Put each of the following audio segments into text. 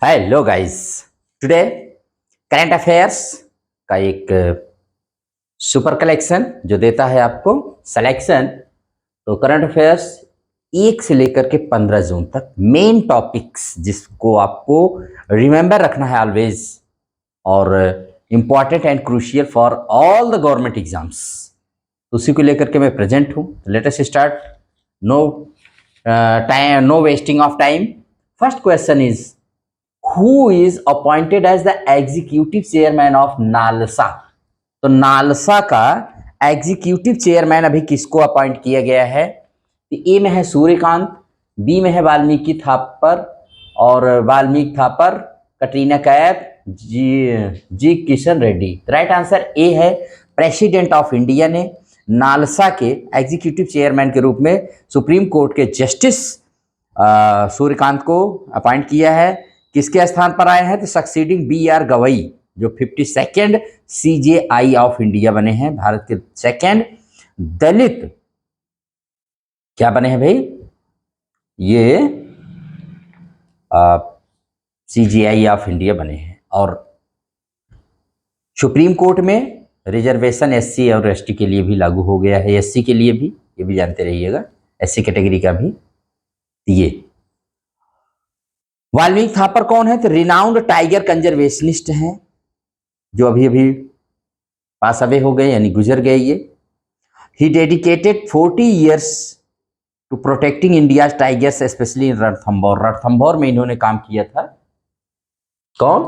Hello guys. Today current affairs का एक super collection जो देता है आपको सिलेक्शन। तो करंट अफेयर्स 1 से लेकर के 15 जून तक मेन टॉपिक्स जिसको आपको रिमेंबर रखना है ऑलवेज, और important and crucial for all the government exams, उसी को लेकर के मैं प्रेजेंट हूँ। Let us start. No time, no wasting of time. First question is who is appointed as the executive chairman of NALSA. तो नालसा का एग्जीक्यूटिव चेयरमैन अभी किसको अपॉइंट किया गया है? तो ए में है सूर्यकांत, बी में है वाल्मीकि थापर, और Valmiki Thapar, Katrina Kaif, G Kishan Reddy. Right answer A है। प्रेसिडेंट ऑफ इंडिया ने नालसा के एग्जीक्यूटिव चेयरमैन के रूप में सुप्रीम कोर्ट के जस्टिस सूर्यकांत को अपॉइंट किया है। किसके स्थान पर आए हैं? तो सक्सीडिंग B.R. गवई, जो 52nd CJI ऑफ इंडिया बने हैं, भारत के सेकंड दलित क्या बने हैं भाई? ये CJI ऑफ इंडिया बने हैं। और सुप्रीम कोर्ट में रिजर्वेशन SC और ST के लिए भी लागू हो गया है, SC के लिए भी, ये भी जानते रहिएगा, SC कैटेगरी का भी। ये वाल्मीकि थापर कौन है? तो रिनाउंड टाइगर कंजर्वेशनिस्ट हैं, जो अभी अभी पास अवे हो गए, यानी गुजर गए ये। He dedicated 40 years to protecting India tigers, specially in Ranthambore. Ranthambore में इन्होंने काम किया था। कौन?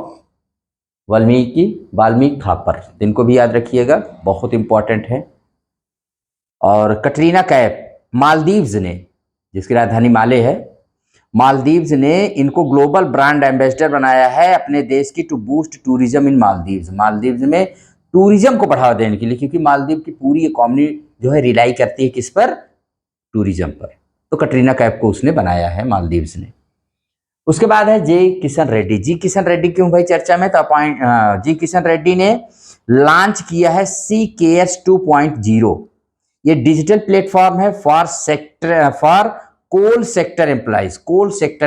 वाल्मीकि थापर। इनको भी याद रखिएगा, बहुत इंपॉर्टेंट है। और कटरीना कैफ, मालदीव्स ने, जिसकी राजधानी माले है, मालदीव्स ने इनको ग्लोबल ब्रांड एम्बेसडर बनाया है अपने देश की, to boost tourism in Maldives. Maldives में टूरिज्म को बढ़ावा देने के लिए, क्योंकि मालदीव की पूरी इकोनॉमी जो है रिलाई करती है किस पर? टूरिज्म पर। तो कटरीना कैफ को उसने बनाया है मालदीव्स ने। उसके बाद है जे किशन रेड्डी। जी किशन रेड्डी क्यों भाई चर्चा में? तो जी किशन रेड्डी ने लॉन्च किया है CCares 2.0। ये डिजिटल प्लेटफॉर्म है फॉर कोल सेक्टर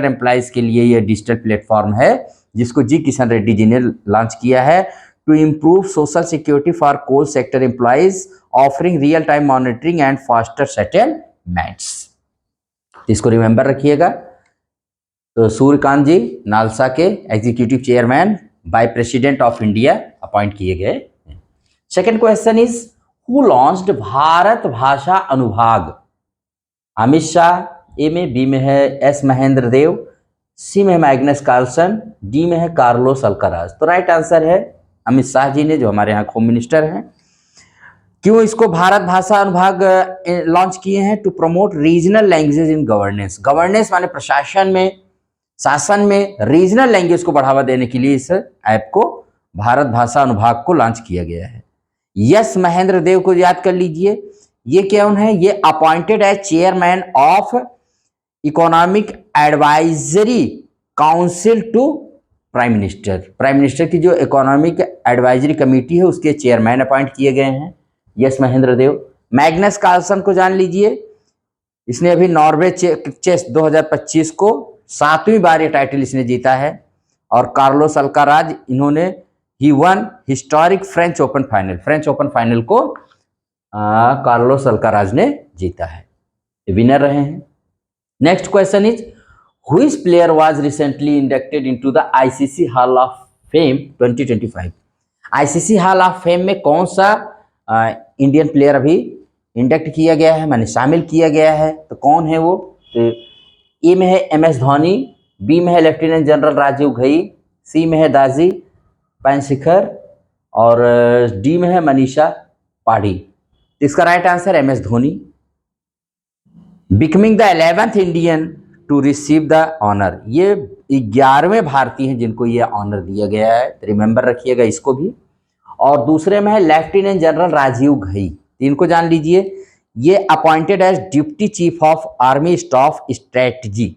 एम्प्लॉइज के लिए ये डिजिटल प्लेटफॉर्म है, जिसको जी किशन रेड्डी जी ने लॉन्च किया है, to improve social security for coal sector employees, offering real time monitoring and faster settlements. इसको रिमेंबर रखिएगा। तो सूर्यकांत जी नालसा के executive chairman by president of India appoint किए गए। Second question is who launched Bharat Bhasha Anubhag? Amit Shah, ए में, बी में है S महेंद्र देव, सी में है मैग्नस कार्लसन, डी में है कार्लोस अल्काराज। तो राइट आंसर है अमित शाह जी ने, जो हमारे यहाँ होम मिनिस्टर हैं। क्यों इसको भारत भाषा अनुभाग लॉन्च किए हैं? To promote regional languages in governance. Governance माने प्रशासन में, शासन में रीजनल लैंग्वेज को बढ़ावा देने के लिए इस ऐप को, भारत भाषा अनुभाग को लॉन्च किया गया है। यस महेंद्र देव को याद कर लीजिए। ये कौन है? ये appointed as chairman of economic advisory council to prime minister. Prime minister की जो इकोनॉमिक एडवाइजरी कमेटी है उसके चेयरमैन अपॉइंट किए गए हैं यस महेंद्र देव। मैग्नस कार्लसन को जान लीजिए, इसने अभी नॉर्वे चेस 2025 को 7वीं बार ये टाइटल इसने जीता है। और कार्लोस अल्काराज, इन्होंने he won historic French Open final को कार्लोस अल्काराज ने जीता है, विनर रहे हैं। Next question is which player was recently inducted into the ICC hall of fame 2025। ICC hall of fame में कौन सा इंडियन प्लेयर अभी इंडक्ट किया गया है, माने शामिल किया गया है? तो कौन है वो? तो ए में है MS धोनी, बी में है लेफ्टिनेंट जनरल राजीव घई, सी में है दाजी पानशिखर, और डी में है मनीषा पाढ़ी। इसका right answer MS Dhoni. Becoming the 11th Indian to receive the honour. ये 11वें भारतीय हैं जिनको ये ऑनर दिया गया है, तो रिमेंबर रखिएगा इसको भी। और दूसरे में है लेफ्टिनेंट जनरल राजीव घई, इनको जान लीजिए। ये appointed as deputy chief of army staff strategy,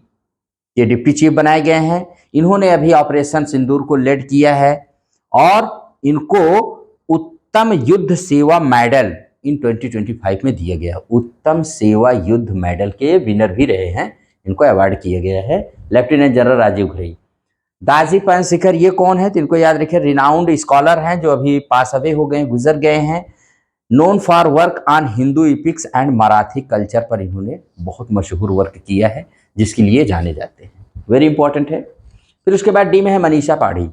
ये डिप्टी चीफ बनाए गए हैं। इन्होंने अभी ऑपरेशन सिंदूर को लीड किया है, और इनको उत्तम युद्ध सेवा मेडल इन 2025 में दिया गया। उत्तम सेवा युद्ध मेडल के विनर भी रहे हैं, इनको अवार्ड किया गया है लेफ्टिनेंट जनरल राजीव घई। दाजी पनशिखर ये कौन है, तो इनको याद रखिए, रिनाउंड स्कॉलर हैं जो अभी पास अवे हो गए, गुजर गए हैं। Known for work on Hindu इपिक्स and Marathi culture पर इन्होंने बहुत मशहूर वर्क किया है, जिसके लिए जाने जाते हैं, वेरी इंपॉर्टेंट है। फिर उसके बाद डी में है मनीषा पाढ़ी।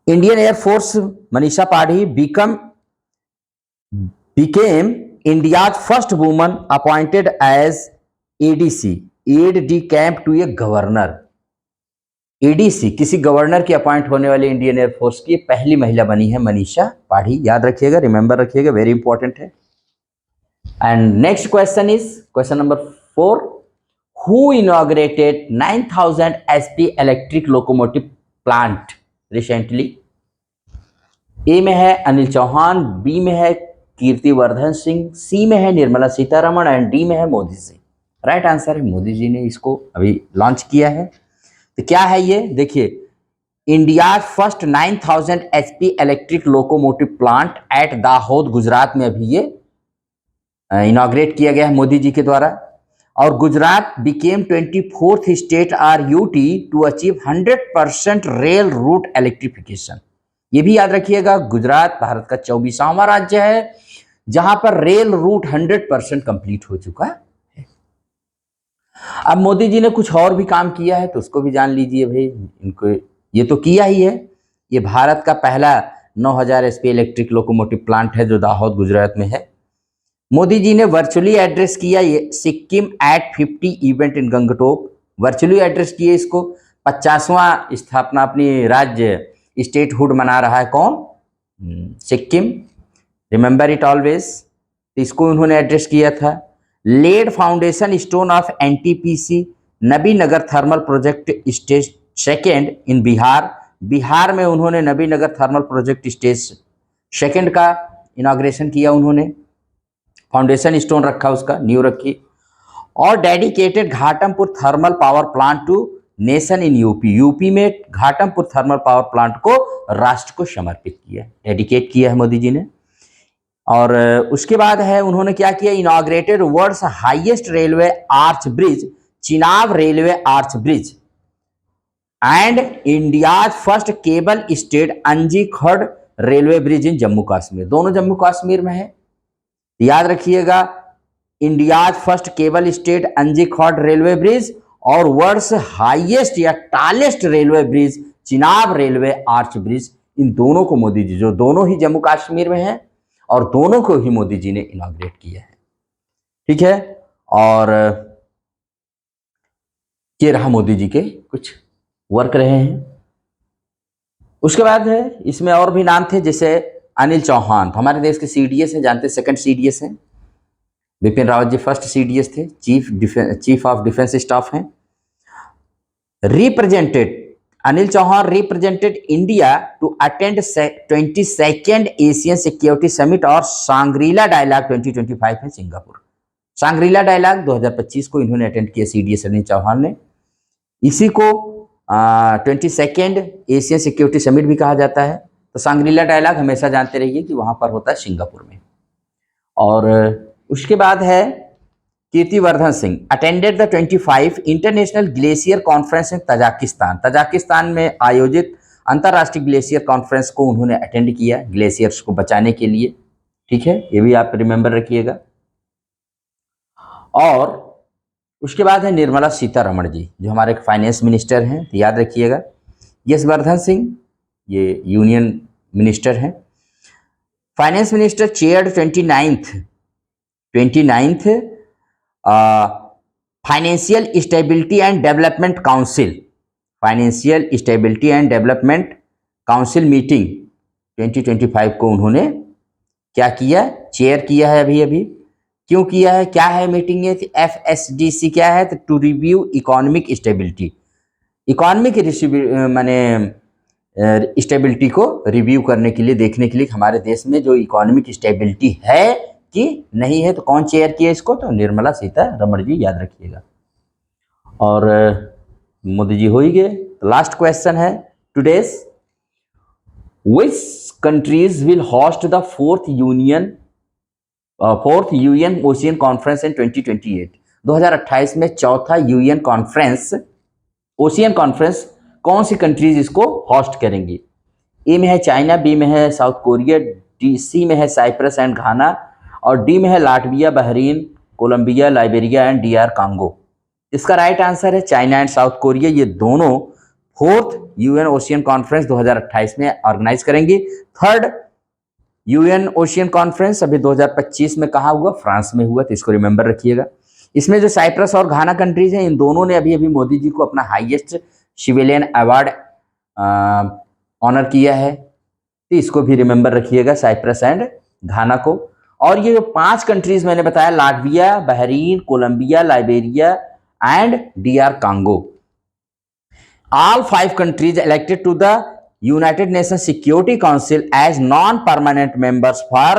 Indian air force Manisha Padhi became India's first woman appointed as ADC, aide de camp to a governor। ADC किसी गवर्नर की अपॉइंट होने वाली इंडियन एयरफोर्स की पहली महिला बनी है मनीषा पाढ़ी, याद रखिएगा, रिमेंबर रखिएगा, वेरी इंपॉर्टेंट है। And next question is question number 4, who inaugurated 9000 HP electric locomotive plant recently. A में है अनिल चौहान, बी में है कीर्तिवर्धन सिंह, सी में है निर्मला सीतारमण एंड डी में है मोदी जी। राइट आंसर है मोदी जी ने इसको अभी लॉन्च किया है। तो क्या है ये, देखिए, India first 9000 HP electric locomotive plant at Dahod Gujarat में अभी ये इनॉग्रेट किया गया है मोदी जी के द्वारा। और Gujarat became 24th state or UT to achieve 100% rail route electrification. ये भी याद रखिएगा, गुजरात भारत का 24वां राज्य है जहां पर रेल रूट 100% कंप्लीट हो चुका है। अब मोदी जी ने कुछ और भी काम किया है तो उसको भी जान लीजिए भाई, इनको ये तो किया ही है, ये भारत का पहला 9000 HP इलेक्ट्रिक लोकोमोटिव प्लांट है जो दाहोद गुजरात में है। मोदी जी ने वर्चुअली एड्रेस किया ये Sikkim at 50 event in Gangtok, virtually address किए इसको। 50वां स्थापना अपनी राज्य स्टेटहुड मना रहा है कौन, सिक्किम, रिमेंबर इट ऑलवेज। इसको उन्होंने एड्रेस किया था। Laid foundation stone of NTPC Nabinagar thermal project stage second in Bihar, Bihar में उन्होंने Nabinagar thermal project stage second का इनॉग्रेशन किया, उन्होंने फाउंडेशन स्टोन रखा, उसका नींव रखी। और dedicated Ghatampur thermal power plant to nation in UP, UP में घाटमपुर थर्मल पावर प्लांट को राष्ट्र को समर्पित किया, डेडिकेट किया है मोदी जी ने। और उसके बाद है उन्होंने क्या किया, inaugurated world's highest railway arch bridge, Chenab railway arch bridge and India first cable stayed Anji Khad railway bridge in Jammu Kashmir, दोनों जम्मू कश्मीर में है, याद रखिएगा। India first cable stayed Anji Khad railway bridge और वर्ल्ड्स हाईएस्ट या tallest railway bridge Chenab railway arch bridge, इन दोनों को मोदी जी, जो दोनों ही जम्मू कश्मीर में है और दोनों को ही मोदी जी ने इनॉग्रेट किया है, ठीक है। और ये रहा मोदी जी के कुछ वर्क रहे हैं। उसके बाद है इसमें और भी नाम थे, जैसे अनिल चौहान, तो हमारे देश के सीडीएस हैं, जानते हैं, सेकंड सीडीएस हैं। बिपिन रावत जी फर्स्ट सीडीएस थे, चीफ ऑफ डिफेंस स्टाफ हैं। Represented Anil Chauhan represented India to attend 22nd Asian security summit और सांग्रीला डायलॉग 2025 है सिंगापुर। सांग्रीला डायलॉग 2025 को इन्होंने अटेंड किया सीडीएस अनिल चौहान ने। इसी को 22nd एशियन सिक्योरिटी समिट भी कहा जाता है। तो सांग्रीला डायलॉग हमेशा जानते रहिए कि वहां पर होता है सिंगापुर में। और उसके बाद है Kirtivardhan Singh attended the 25 international glacier conference in Tajikistan, Tajikistan में आयोजित अंतर्राष्ट्रीय ग्लेशियर कॉन्फ्रेंस को उन्होंने अटेंड किया, ग्लेशियर्स को बचाने के लिए, ठीक है, ये भी आप रिमेंबर रखिएगा। और उसके बाद है निर्मला सीतारमण जी, जो हमारे फाइनेंस मिनिस्टर हैं, तो याद रखिएगा। यशवर्धन सिंह ये यूनियन मिनिस्टर हैं। Finance minister chaired 29th financial stability and development council, financial stability and development council meeting 2025 को उन्होंने क्या किया, चेयर किया है। अभी अभी क्यों किया है, क्या है मीटिंग ये, FSDC क्या है, तो to review economic stability, economic माने स्टेबिलिटी को रिव्यू करने के लिए, देखने के लिए हमारे देश में जो इकोनॉमिक स्टेबिलिटी है कि नहीं है। तो कौन चेयर किया इसको, तो निर्मला सीतारमण जी, याद रखिएगा। और मोदी जी हो ही गए। तो लास्ट क्वेश्चन है today's, which countries will host the fourth UN ocean conference in 2028, 2028 में चौथा यूएन कॉन्फ्रेंस, ओशियन कॉन्फ्रेंस कौन सी कंट्रीज इसको होस्ट करेंगी? ए में है चाइना, बी में है साउथ कोरिया, सी में है साइप्रस एंड घाना, और डी में है Latvia, Bahrain, Colombia, Liberia and DR Congo. इसका राइट आंसर है चाइना एंड साउथ कोरिया। ये दोनों 4th UN ओशियन कॉन्फ्रेंस 2028 में ऑर्गेनाइज करेंगी। 3rd UN ओशियन कॉन्फ्रेंस अभी 2025 में कहाँ हुआ? फ्रांस में हुआ, तो इसको रिमेंबर रखिएगा। इसमें जो साइप्रस और घाना कंट्रीज हैं, इन दोनों ने अभी अभी मोदी जी को अपना हाईएस्ट सिविलियन अवार्ड ऑनर किया है, तो इसको भी रिमेंबर रखिएगा, साइप्रस एंड घाना को। और ये जो 5 कंट्रीज मैंने बताया, Latvia, Bahrain, Colombia, Liberia and DR Congo, all 5 countries elected to the United Nations Security Council as non-permanent members for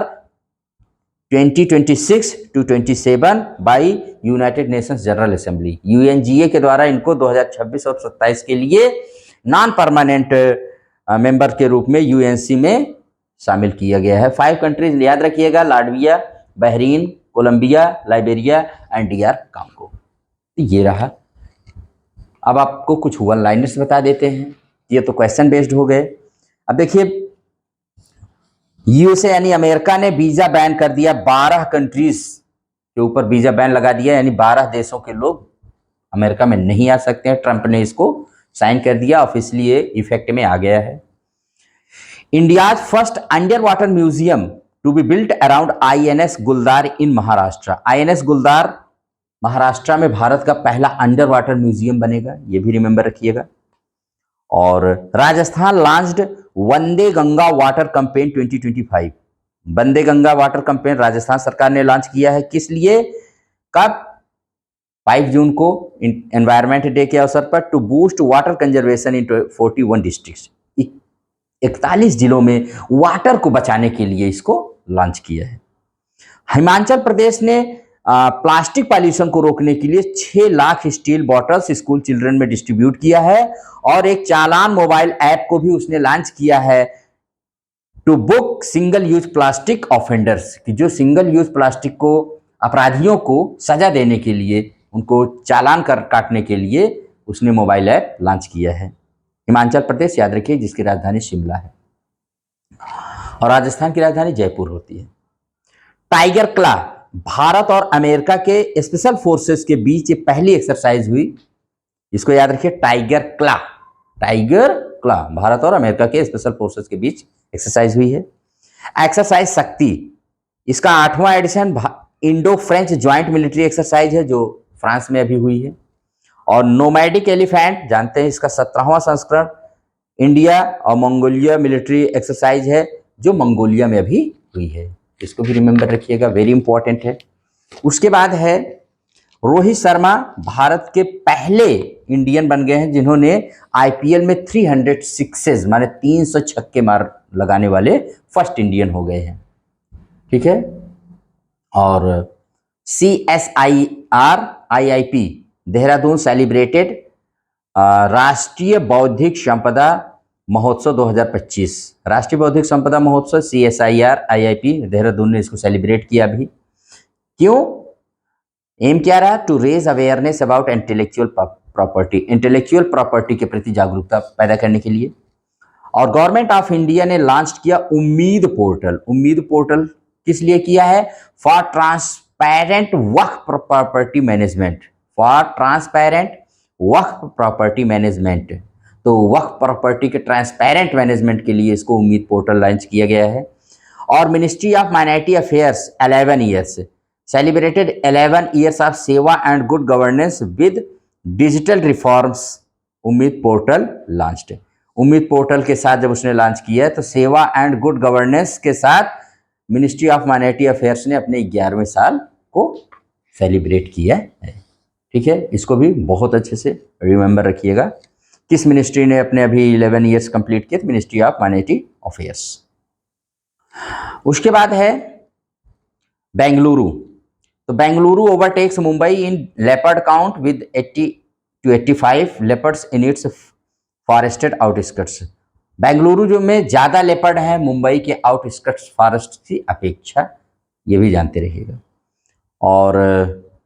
2026 to 27 by United Nations General Assembly। UNGA के द्वारा इनको 2026 और 27 के लिए नॉन परमानेंट मेंबर के रूप में यूएनसी में शामिल किया गया है। 5 कंट्रीज याद रखिएगा, Latvia, Bahrain, Colombia, Liberia and DR Congo. ये रहा। अब आपको कुछ वन लाइनर्स बता देते हैं, ये तो क्वेश्चन बेस्ड हो गए। अब देखिए, यूएसए यानी अमेरिका ने वीजा बैन कर दिया, 12 कंट्रीज के ऊपर वीजा बैन लगा दिया, यानी 12 देशों के लोग अमेरिका में नहीं आ सकते हैं। ट्रंप ने इसको साइन कर दिया, ऑफिशियली ये इफेक्ट में आ गया है। India's first under water museum to be built around INS Guldar in Maharashtra. INS गुलदार महाराष्ट्र में भारत का पहला अंडर वाटर म्यूजियम बनेगा, ये भी रिमेंबर रखिएगा। और राजस्थान लॉन्च्ड वंदे गंगा वाटर कैंपेन 2025। वंदे गंगा वाटर कैंपेन राजस्थान सरकार ने लॉन्च किया है, किस लिए? कब? 5 जून को एनवायरमेंट डे के अवसर पर, to boost water conservation in 41 districts. 41 जिलों में वाटर को बचाने के लिए इसको लॉन्च किया है। हिमाचल प्रदेश ने प्लास्टिक पॉल्यूशन को रोकने के लिए 6 lakh steel bottles school children में डिस्ट्रीब्यूट किया है, और एक चालान मोबाइल ऐप को भी उसने लॉन्च किया है to book single use plastic offenders, कि जो सिंगल यूज प्लास्टिक को अपराधियों को सजा देने के लिए, उनको चालान काटने के लिए उसने मोबाइल ऐप लॉन्च किया है। हिमाचल प्रदेश याद रखिए, जिसकी राजधानी शिमला है, और राजस्थान की राजधानी जयपुर होती है। टाइगर क्ला, भारत और अमेरिका के स्पेशल फोर्सेस के बीच पहली एक्सरसाइज हुई, इसको याद रखिए, टाइगर क्ला। टाइगर क्ला, भारत और अमेरिका के स्पेशल फोर्सेस के बीच एक्सरसाइज हुई है। एक्सरसाइज शक्ति, इसका 8वां edition Indo French joint military exercise है, जो फ्रांस में अभी हुई है। और नोमैडिक एलिफेंट जानते हैं, इसका 17वां संस्करण इंडिया और मंगोलिया मिलिट्री एक्सरसाइज है, जो मंगोलिया में अभी हुई है, इसको भी रिमेंबर रखिएगा, वेरी इंपॉर्टेंट है। उसके बाद है रोहित शर्मा, भारत के पहले इंडियन बन गए हैं जिन्होंने IPL में 300 सिक्सेस माने 300 छक्के मार लगाने वाले फर्स्ट इंडियन हो गए हैं, ठीक है। और CSIR IIP देहरादून सेलिब्रेटेड राष्ट्रीय बौद्धिक संपदा महोत्सव 2025। राष्ट्रीय बौद्धिक संपदा महोत्सव CSIR IIP देहरादून ने इसको सेलिब्रेट किया अभी। क्यों? एम क्या रहा? To raise awareness about intellectual property, intellectual property के प्रति जागरूकता पैदा करने के लिए। और गवर्नमेंट ऑफ इंडिया ने लॉन्च किया उम्मीद पोर्टल। उम्मीद पोर्टल किस लिए किया है? For transparent Waqf property management, for transparent Waqf property management. तो वक्फ प्रॉपर्टी के ट्रांसपेरेंट मैनेजमेंट के लिए इसको उम्मीद पोर्टल लॉन्च किया गया है। और ministry of minority affairs 11 years celebrated 11 years of seva and good governance with digital reforms. Umeed portal launched. Umeed portal के साथ जब उसने लॉन्च किया तो सेवा एंड गुड गवर्नेंस के साथ मिनिस्ट्री ऑफ माइनॉरिटी अफेयर्स ने अपने 11वें साल को सेलिब्रेट किया है, ठीक है। इसको भी बहुत अच्छे से रिमेंबर रखिएगा। किस मिनिस्ट्री ने अपने अभी 11 ईयर्स कंप्लीट किए? Ministry of minority affairs. उसके बाद है बेंगलुरु। तो Bengaluru overtakes Mumbai in leopard count with 80 to 85 leopards in its forested outskirts. Bengaluru जो में ज़्यादा लेपर्ड हैं मुंबई के आउटस्कर्ट्स फॉरेस्ट की अपेक्षा, ये भी जानते रहिएगा। और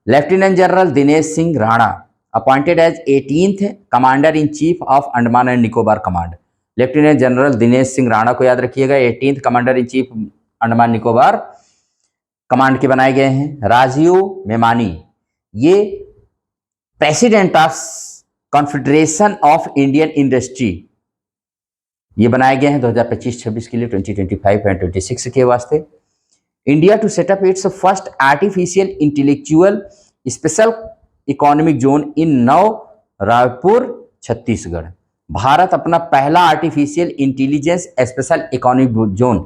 lieutenant general Dinesh Singh Rana appointed as 18th commander in chief of Andaman and Nicobar command. Lieutenant general Dinesh Singh Rana को याद रखिएगा, 18th commander in chief Andaman Nicobar command के बनाए गए हैं। राजीव मेमानी ये president of confederation of Indian industry ये बनाए गए हैं 2025-26 के लिए, 2025 एंड 26 के वास्ते। India to set up its first artificial intellectual special economic zone in Nava Raipur Chhattisgarh. Bharat अपना पहला artificial intelligence special economic zone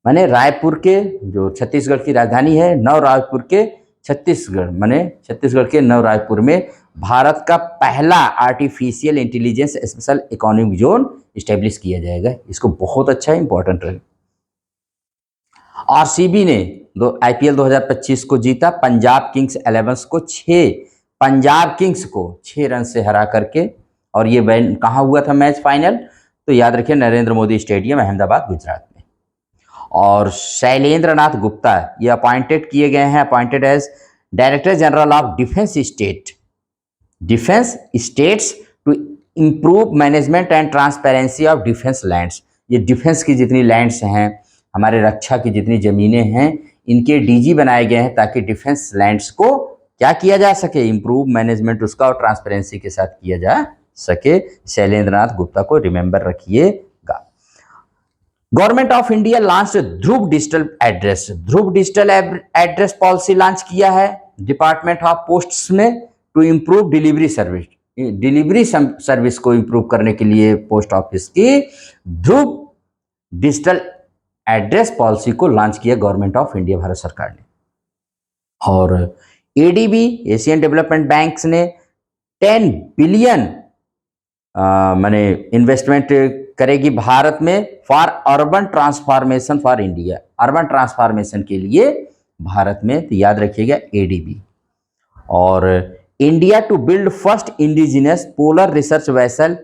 माने रायपुर के जो छत्तीसगढ़ की राजधानी है नव रायपुर के छत्तीसगढ़ माने छत्तीसगढ़ के नव रायपुर में भारत का पहला artificial intelligence special economic zone establish किया जाएगा। इसको बहुत अच्छा इंपॉर्टेंट रहे। आरसीबी ने आईपीएल 2025 को जीता, पंजाब किंग्स 11 को 6 रन से हरा करके। और ये कहाँ हुआ था मैच फाइनल, तो याद रखिए नरेंद्र मोदी स्टेडियम अहमदाबाद गुजरात में। और शैलेंद्र नाथ गुप्ता ये अपॉइंटेड किए गए हैं, appointed as director general of defence states to improve management and transparency of defence lands. ये डिफेंस की जितनी लैंड्स हैं, हमारे रक्षा की जितनी ज़मीनें हैं, इनके डीजी बनाए गए हैं ताकि डिफेंस लैंड्स को क्या किया जा सके, इम्प्रूव मैनेजमेंट उसका और ट्रांसपेरेंसी के साथ किया जा सके। शैलेंद्र नाथ गुप्ता को रिमेंबर रखिएगा। Government of India launch Dhruv digital address policy launch किया है डिपार्टमेंट ऑफ पोस्ट्स में टू इम्प्रूव डिलीवरी सर्विस को इम्प्रूव करने के लिए पोस्ट ऑफिस की ध्रुव डिजिटल एड्रेस पॉलिसी को लॉन्च किया गवर्नमेंट ऑफ इंडिया भारत सरकार ने। और एडीबी एशियन डेवलपमेंट बैंक्स ने 10 बिलियन माने इन्वेस्टमेंट करेगी भारत में for urban transformation for India, urban transformation के लिए भारत में, तो याद रखिएगा एडीबी। और India to build first indigenous polar research vessel,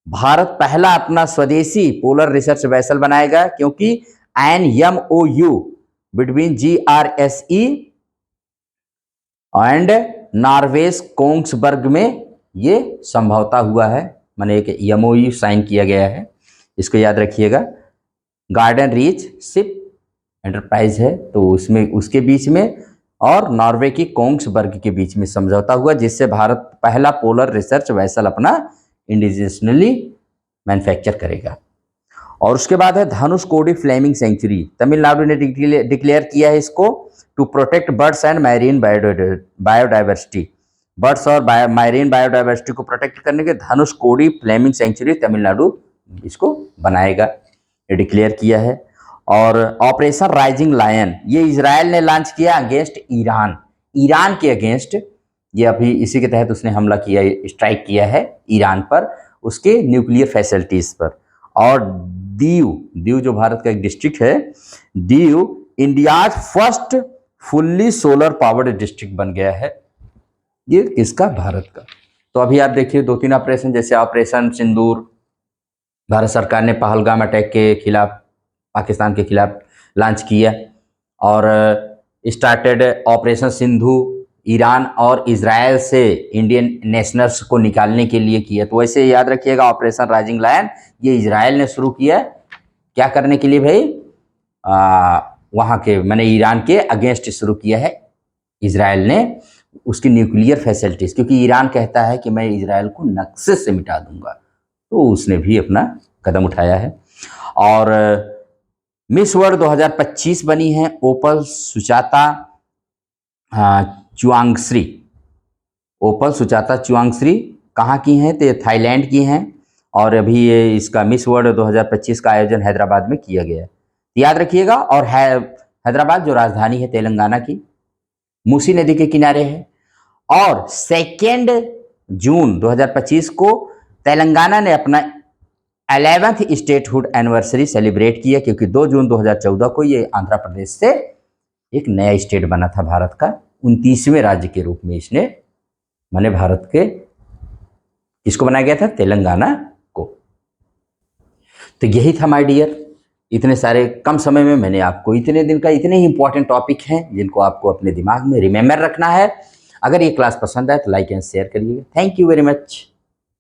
Bharat पहला अपना स्वदेशी पोलर रिसर्च वेसल बनाएगा क्योंकि NMOU between GRSE and Norway's Kongsberg में ये समझौता हुआ है, माने एक MOU साइन किया गया है, इसको याद रखिएगा। गार्डन रीच शिप एंटरप्राइज है तो उसमें उसके बीच में और नॉर्वे की कोंग्सबर्ग के बीच में समझौता हुआ, जिससे भारत पहला पोलर रिसर्च वेसल अपना इंडिजिनसली मैन्युफैक्चर करेगा। और उसके बाद है धनुषकोडी फ्लेमिंग सेंचुरी, तमिलनाडु ने डिक्लेयर किया है इसको to protect birds and marine biodiversity, birds और मैरीन बायोडाइवर्सिटी को प्रोटेक्ट करने के धनुषकोडी फ्लेमिंग सेंचुरी तमिलनाडु इसको बनाएगा, ये डिक्लेयर किया है। और ऑपरेशन राइजिंग लायन ये इजराइल ने लॉन्च किया अगेंस्ट ईरान के अगेंस्ट, ये अभी इसी के तहत उसने हमला किया, स्ट्राइक किया है ईरान पर, उसके न्यूक्लियर फैसिलिटीज़ पर। और दीव जो भारत का एक डिस्ट्रिक्ट है, Diu India's first fully solar powered district बन गया है, ये किसका, भारत का। तो अभी आप देखिए 2-3 ऑपरेशन, जैसे ऑपरेशन सिंदूर भारत सरकार ने पहलगाम अटैक के खिलाफ पाकिस्तान के खिलाफ लॉन्च किया, और स्टार्टेड ऑपरेशन सिंधु ईरान और इजराइल से इंडियन नेशनल्स को निकालने के लिए किया। तो वैसे याद रखिएगा ऑपरेशन राइजिंग लायन ये इजराइल ने शुरू किया, क्या करने के लिए भाई, वहाँ के माने ईरान के अगेंस्ट शुरू किया है इजराइल ने, उसकी न्यूक्लियर फैसिलिटीज़, क्योंकि ईरान कहता है कि मैं इजराइल को नक्शे से मिटा दूंगा, तो उसने भी अपना कदम उठाया है। और मिस वर्ल्ड 2025 बनी है ओपल सुचाता चुआंगश्री कहाँ की हैं, तो ये थाईलैंड की हैं। और अभी ये इसका मिस वर्ल्ड 2025 का आयोजन हैदराबाद में किया गया है, याद रखिएगा। और हैदराबाद जो राजधानी है तेलंगाना की, मूसी नदी के किनारे है। और 2 जून 2025 को तेलंगाना ने अपना 11th स्टेटहुड एनिवर्सरी सेलिब्रेट किया, क्योंकि 2 जून 2014 को ये आंध्र प्रदेश से एक नया स्टेट बना था भारत का, 29वें राज्य के रूप में इसने माने भारत के इसको बनाया गया था, तेलंगाना को। तो यही था माय डियर, इतने सारे कम समय में मैंने आपको इतने दिन का इतने ही इंपॉर्टेंट टॉपिक हैं जिनको आपको अपने दिमाग में रिमेम्बर रखना है। अगर ये क्लास पसंद आए तो लाइक एंड शेयर करिएगा। Thank you very much.